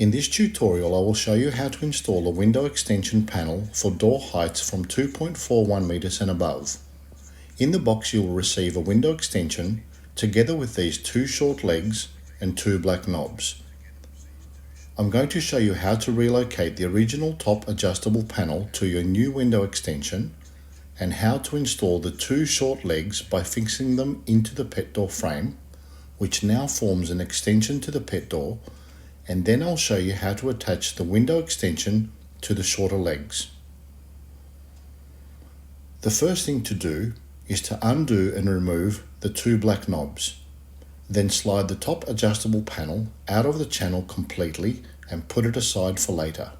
In this tutorial, I will show you how to install a window extension panel for door heights from 2.41 meters and above. In the box, you will receive a window extension together with these two short legs and two black knobs. I'm going to show you how to relocate the original top adjustable panel to your new window extension and how to install the two short legs by fixing them into the pet door frame, which now forms an extension to the pet door, and then I'll show you how to attach the window extension to the shorter legs. The first thing to do is to undo and remove the two black knobs. Then slide the top adjustable panel out of the channel completely and put it aside for later.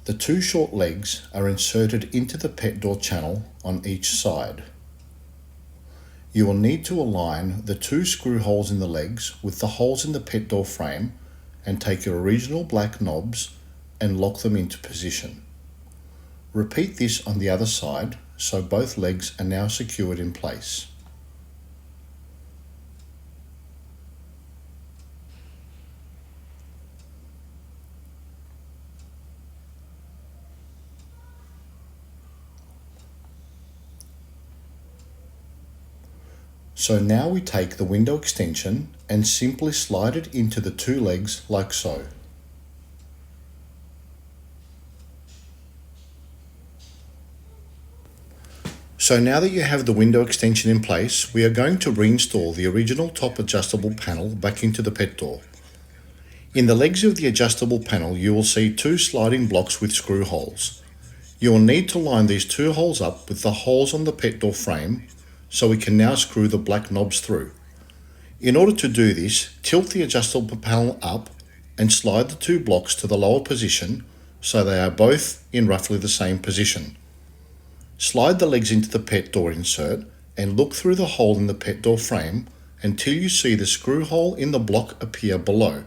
The two short legs are inserted into the pet door channel on each side. You will need to align the two screw holes in the legs with the holes in the pet door frame and take your original black knobs and lock them into position. Repeat this on the other side so both legs are now secured in place. So now we take the window extension and simply slide it into the two legs like so. So now that you have the window extension in place, we are going to reinstall the original top adjustable panel back into the pet door. In the legs of the adjustable panel, you will see two sliding blocks with screw holes. You will need to line these two holes up with the holes on the pet door frame, so we can now screw the black knobs through. In order to do this, tilt the adjustable panel up and slide the two blocks to the lower position so they are both in roughly the same position. Slide the legs into the pet door insert and look through the hole in the pet door frame until you see the screw hole in the block appear below.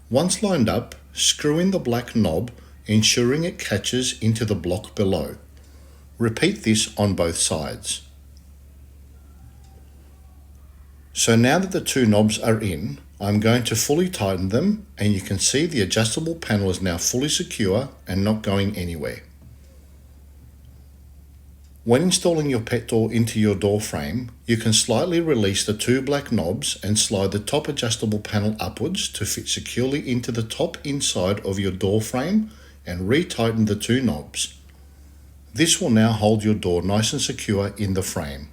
Once lined up, screw in the black knob, ensuring it catches into the block below. Repeat this on both sides. So now that the two knobs are in, I'm going to fully tighten them, and you can see the adjustable panel is now fully secure and not going anywhere. When installing your pet door into your door frame, you can slightly release the two black knobs and slide the top adjustable panel upwards to fit securely into the top inside of your door frame and retighten the two knobs. This will now hold your door nice and secure in the frame.